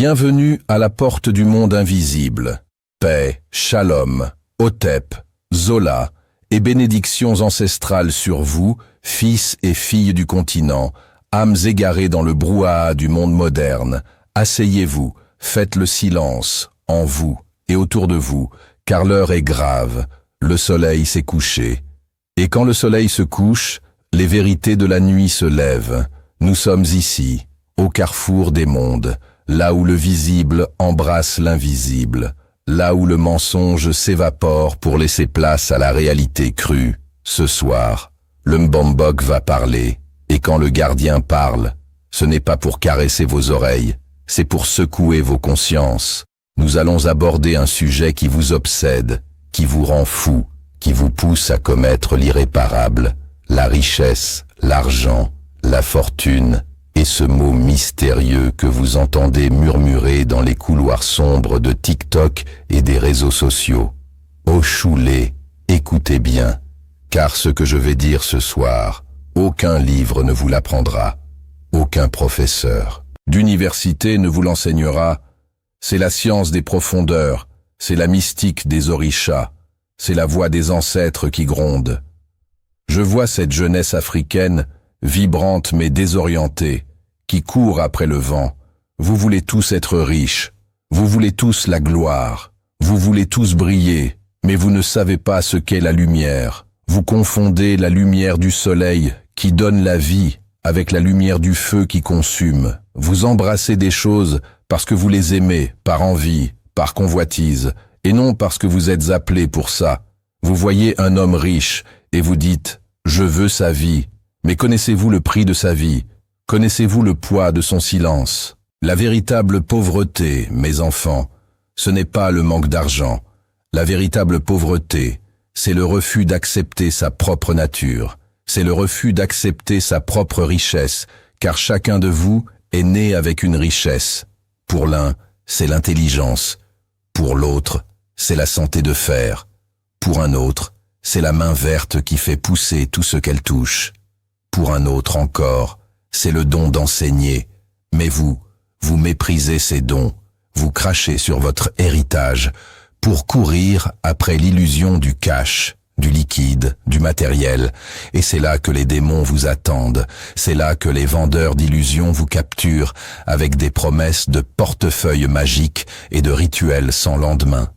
Bienvenue à la porte du monde invisible. Paix, shalom, hotep, zola et bénédictions ancestrales sur vous, fils et filles du continent, âmes égarées dans le brouhaha du monde moderne. Asseyez-vous, faites le silence, en vous et autour de vous, car l'heure est grave, le soleil s'est couché. Et quand le soleil se couche, les vérités de la nuit se lèvent. Nous sommes ici, au carrefour des mondes, là où le visible embrasse l'invisible, là où le mensonge s'évapore pour laisser place à la réalité crue. Ce soir, le Mbombok va parler, et quand le gardien parle, ce n'est pas pour caresser vos oreilles, c'est pour secouer vos consciences. Nous allons aborder un sujet qui vous obsède, qui vous rend fou, qui vous pousse à commettre l'irréparable, la richesse, l'argent, la fortune, et ce mot mystérieux que vous entendez murmurer dans les couloirs sombres de TikTok et des réseaux sociaux. Oshulé, écoutez bien, car ce que je vais dire ce soir, aucun livre ne vous l'apprendra, aucun professeur d'université ne vous l'enseignera. C'est la science des profondeurs, c'est la mystique des orishas, c'est la voix des ancêtres qui gronde. Je vois cette jeunesse africaine, vibrante mais désorientée, qui court après le vent. Vous voulez tous être riches, vous voulez tous la gloire, vous voulez tous briller, mais vous ne savez pas ce qu'est la lumière. Vous confondez la lumière du soleil qui donne la vie avec la lumière du feu qui consume. Vous embrassez des choses parce que vous les aimez, par envie, par convoitise, et non parce que vous êtes appelé pour ça. Vous voyez un homme riche et vous dites « Je veux sa vie ». Mais connaissez-vous le prix de sa vie? Connaissez-vous le poids de son silence? La véritable pauvreté, mes enfants, ce n'est pas le manque d'argent. La véritable pauvreté, c'est le refus d'accepter sa propre nature. C'est le refus d'accepter sa propre richesse, car chacun de vous est né avec une richesse. Pour l'un, c'est l'intelligence. Pour l'autre, c'est la santé de fer. Pour un autre, c'est la main verte qui fait pousser tout ce qu'elle touche. Pour un autre encore, c'est le don d'enseigner. Mais vous méprisez ces dons. Vous crachez sur votre héritage pour courir après l'illusion du cash, du liquide, du matériel. Et c'est là que les démons vous attendent. C'est là que les vendeurs d'illusions vous capturent avec des promesses de portefeuilles magiques et de rituels sans lendemain.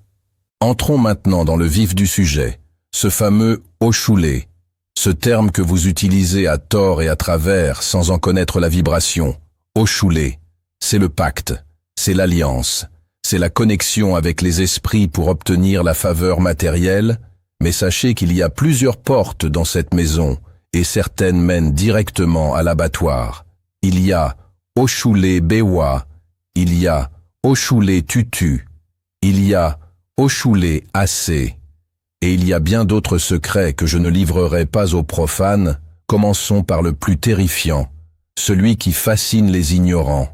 Entrons maintenant dans le vif du sujet, ce fameux Oshulé. Ce terme que vous utilisez à tort et à travers sans en connaître la vibration. Oshulé, c'est le pacte, c'est l'alliance, c'est la connexion avec les esprits pour obtenir la faveur matérielle, mais sachez qu'il y a plusieurs portes dans cette maison et certaines mènent directement à l'abattoir. Il y a Oshulé Bewa, il y a Oshulé Tutu, il y a Oshulé Assé. Et il y a bien d'autres secrets que je ne livrerai pas aux profanes. Commençons par le plus terrifiant, celui qui fascine les ignorants.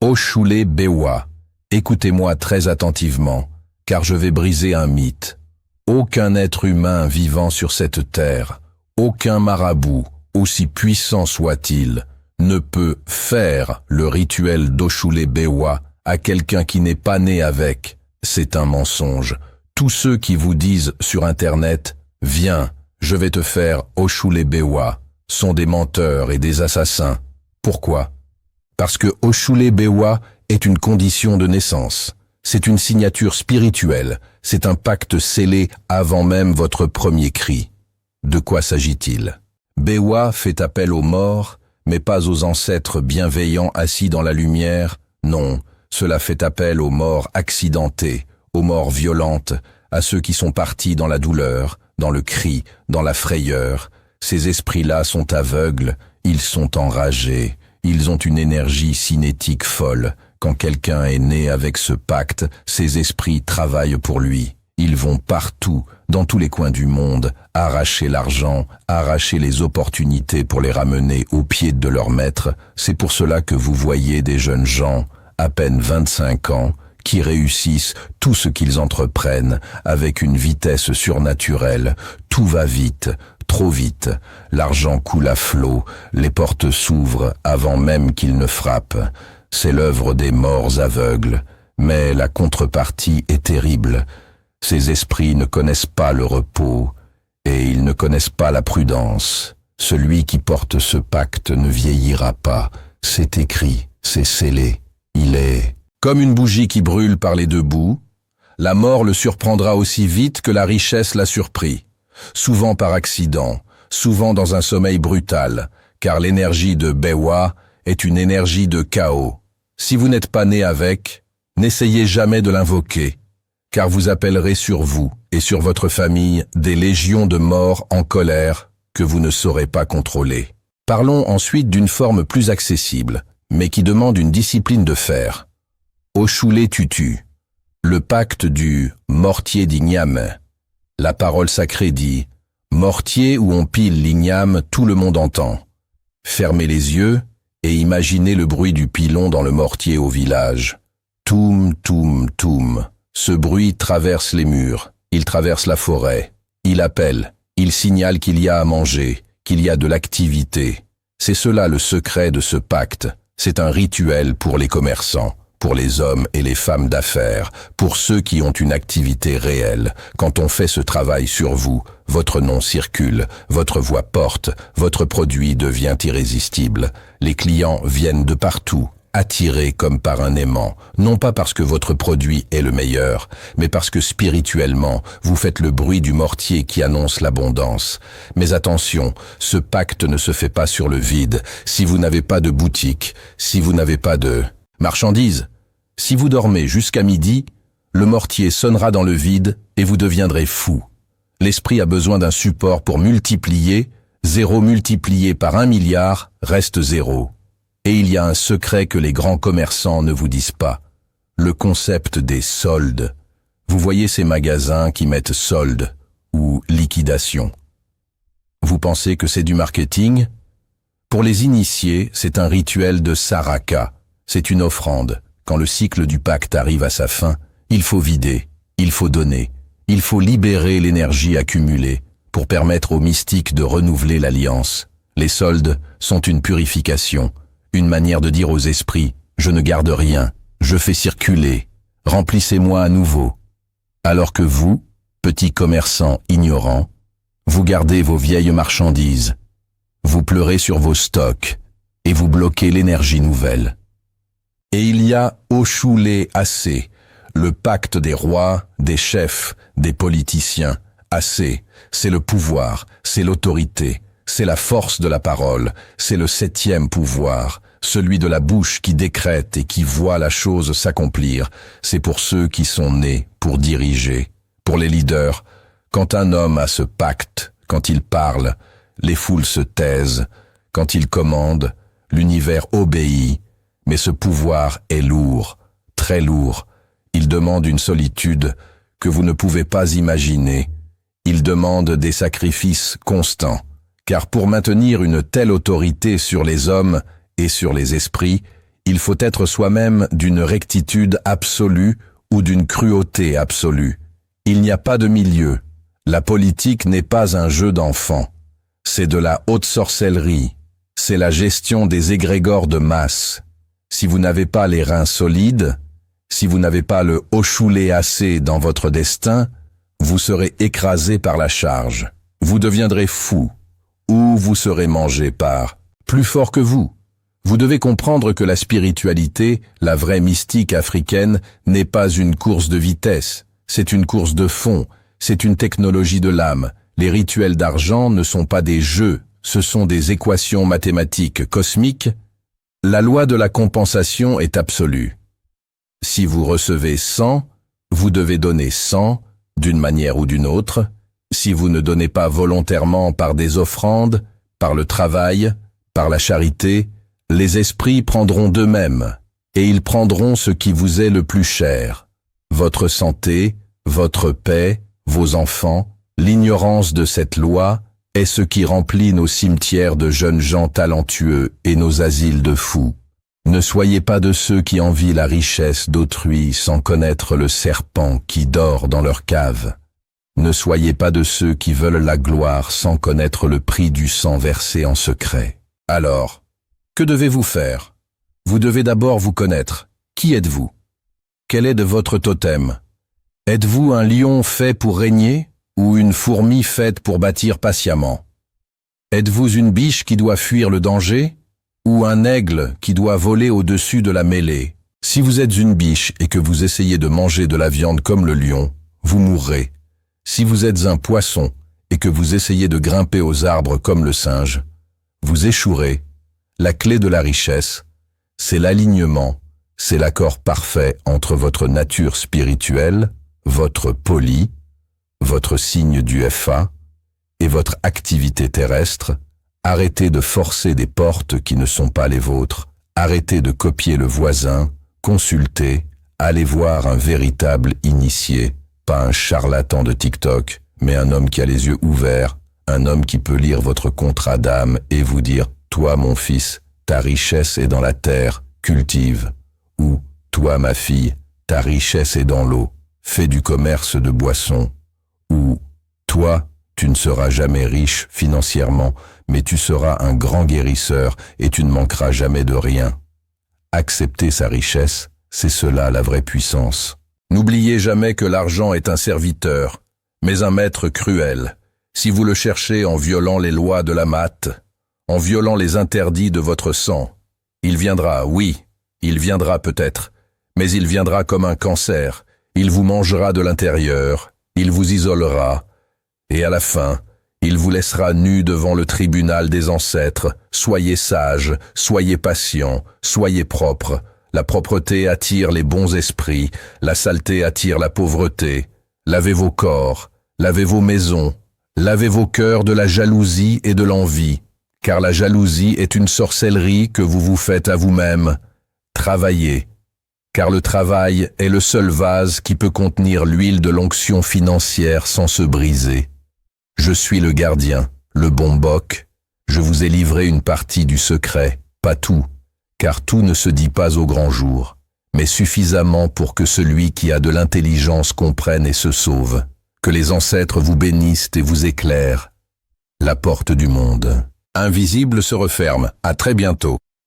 Oshulé Bewa, écoutez-moi très attentivement, car je vais briser un mythe. Aucun être humain vivant sur cette terre, aucun marabout, aussi puissant soit-il, ne peut faire le rituel d'Oshulé Bewa à quelqu'un qui n'est pas né avec. C'est un mensonge. Tous ceux qui vous disent sur Internet « Viens, je vais te faire Oshulé Bewa » sont des menteurs et des assassins. Pourquoi? Parce que Oshulé Bewa est une condition de naissance. C'est une signature spirituelle. C'est un pacte scellé avant même votre premier cri. De quoi s'agit-il? Bewa fait appel aux morts, mais pas aux ancêtres bienveillants assis dans la lumière. Non, cela fait appel aux morts accidentés, aux morts violentes, à ceux qui sont partis dans la douleur, dans le cri, dans la frayeur. Ces esprits-là sont aveugles, ils sont enragés, ils ont une énergie cinétique folle. Quand quelqu'un est né avec ce pacte, ces esprits travaillent pour lui. Ils vont partout, dans tous les coins du monde, arracher l'argent, arracher les opportunités pour les ramener aux pieds de leur maître. C'est pour cela que vous voyez des jeunes gens, à peine 25 ans, qui réussissent tout ce qu'ils entreprennent avec une vitesse surnaturelle. Tout va vite, trop vite. L'argent coule à flot, les portes s'ouvrent avant même qu'ils ne frappent. c'est l'œuvre des morts aveugles, mais la contrepartie est terrible. Ces esprits ne connaissent pas le repos, et ils ne connaissent pas la prudence. Celui qui porte ce pacte ne vieillira pas. C'est écrit, c'est scellé. Il est comme une bougie qui brûle par les deux bouts. La mort le surprendra aussi vite que la richesse l'a surpris. Souvent par accident, souvent dans un sommeil brutal, car l'énergie de Bewa est une énergie de chaos. Si vous n'êtes pas né avec, n'essayez jamais de l'invoquer, car vous appellerez sur vous et sur votre famille des légions de morts en colère que vous ne saurez pas contrôler. Parlons ensuite d'une forme plus accessible, mais qui demande une discipline de fer. Oshulé Tutu, le pacte du mortier d'igname. La parole sacrée dit « Mortier où on pile l'igname, tout le monde entend. Fermez les yeux et imaginez le bruit du pilon dans le mortier au village. Toum, toum, toum. Ce bruit traverse les murs, il traverse la forêt. Il appelle, il signale qu'il y a à manger, qu'il y a de l'activité. C'est cela le secret de ce pacte. C'est un rituel pour les commerçants, pour les hommes et les femmes d'affaires, pour ceux qui ont une activité réelle. Quand on fait ce travail sur vous, votre nom circule, votre voix porte, votre produit devient irrésistible. Les clients viennent de partout, attirés comme par un aimant, non pas parce que votre produit est le meilleur, mais parce que spirituellement, vous faites le bruit du mortier qui annonce l'abondance. Mais attention, ce pacte ne se fait pas sur le vide. Si vous n'avez pas de boutique, si vous n'avez pas de marchandises, si vous dormez jusqu'à midi, le mortier sonnera dans le vide et vous deviendrez fou. L'esprit a besoin d'un support pour multiplier. 0 multiplié par 1 milliard reste 0. Et il y a un secret que les grands commerçants ne vous disent pas. Le concept des soldes. Vous voyez ces magasins qui mettent solde ou liquidation. Vous pensez que c'est du marketing? Pour les initiés, c'est un rituel de Saraka. C'est une offrande. Quand le cycle du pacte arrive à sa fin, il faut vider, il faut donner, il faut libérer l'énergie accumulée pour permettre aux mystiques de renouveler l'alliance. Les soldes sont une purification, une manière de dire aux esprits « Je ne garde rien, je fais circuler, remplissez-moi à nouveau ». Alors que vous, petits commerçants ignorants, vous gardez vos vieilles marchandises, vous pleurez sur vos stocks et vous bloquez l'énergie nouvelle. Et il y a Oshulé Assez, le pacte des rois, des chefs, des politiciens. Assez, c'est le pouvoir, c'est l'autorité, c'est la force de la parole, c'est le 7e pouvoir, celui de la bouche qui décrète et qui voit la chose s'accomplir. C'est pour ceux qui sont nés pour diriger. Pour les leaders, quand un homme a ce pacte, quand il parle, les foules se taisent. Quand il commande, l'univers obéit. Mais ce pouvoir est lourd, très lourd. Il demande une solitude que vous ne pouvez pas imaginer. Il demande des sacrifices constants. Car pour maintenir une telle autorité sur les hommes et sur les esprits, il faut être soi-même d'une rectitude absolue ou d'une cruauté absolue. Il n'y a pas de milieu. La politique n'est pas un jeu d'enfant. C'est de la haute sorcellerie. C'est la gestion des égrégores de masse. Si vous n'avez pas les reins solides, si vous n'avez pas le Oshulé Assez dans votre destin, vous serez écrasé par la charge. Vous deviendrez fou, ou vous serez mangé par plus fort que vous. Vous devez comprendre que la spiritualité, la vraie mystique africaine, n'est pas une course de vitesse. C'est une course de fond, c'est une technologie de l'âme. Les rituels d'argent ne sont pas des jeux, ce sont des équations mathématiques cosmiques. La loi de la compensation est absolue. Si vous recevez 100, vous devez donner 100, d'une manière ou d'une autre. Si vous ne donnez pas volontairement par des offrandes, par le travail, par la charité, les esprits prendront d'eux-mêmes, et ils prendront ce qui vous est le plus cher. Votre santé, votre paix, vos enfants, l'ignorance de cette loi est ce qui remplit nos cimetières de jeunes gens talentueux et nos asiles de fous. Ne soyez pas de ceux qui envient la richesse d'autrui sans connaître le serpent qui dort dans leur cave. Ne soyez pas de ceux qui veulent la gloire sans connaître le prix du sang versé en secret. Alors, que devez-vous faire? Vous devez d'abord vous connaître. Qui êtes-vous? Quel est de votre totem? Êtes-vous un lion fait pour régner ou une fourmi faite pour bâtir patiemment? Êtes-vous une biche qui doit fuir le danger ou un aigle qui doit voler au-dessus de la mêlée? Si vous êtes une biche et que vous essayez de manger de la viande comme le lion, vous mourrez. Si vous êtes un poisson et que vous essayez de grimper aux arbres comme le singe, vous échouerez. La clé de la richesse, c'est l'alignement, c'est l'accord parfait entre votre nature spirituelle, votre poli, votre signe du FA et votre activité terrestre. Arrêtez de forcer des portes qui ne sont pas les vôtres, arrêtez de copier le voisin, consultez, allez voir un véritable initié, pas un charlatan de TikTok, mais un homme qui a les yeux ouverts, un homme qui peut lire votre contrat d'âme et vous dire « Toi, mon fils, ta richesse est dans la terre, cultive » ou « Toi, ma fille, ta richesse est dans l'eau, fais du commerce de boissons » ou « Toi, tu ne seras jamais riche financièrement, mais tu seras un grand guérisseur et tu ne manqueras jamais de rien. » Accepter sa richesse, c'est cela la vraie puissance. N'oubliez jamais que l'argent est un serviteur, mais un maître cruel. Si vous le cherchez en violant les lois de la maths, en violant les interdits de votre sang, il viendra, oui, il viendra peut-être, mais il viendra comme un cancer, il vous mangera de l'intérieur, il vous isolera, et à la fin, il vous laissera nu devant le tribunal des ancêtres. Soyez sages, soyez patients, soyez propres. La propreté attire les bons esprits, la saleté attire la pauvreté. Lavez vos corps, lavez vos maisons, lavez vos cœurs de la jalousie et de l'envie, car la jalousie est une sorcellerie que vous vous faites à vous-même. Travaillez, car le travail est le seul vase qui peut contenir l'huile de l'onction financière sans se briser. Je suis le gardien, le bon boc. Je vous ai livré une partie du secret, pas tout, car tout ne se dit pas au grand jour, mais suffisamment pour que celui qui a de l'intelligence comprenne et se sauve. Que les ancêtres vous bénissent et vous éclairent. La porte du monde invisible se referme. À très bientôt.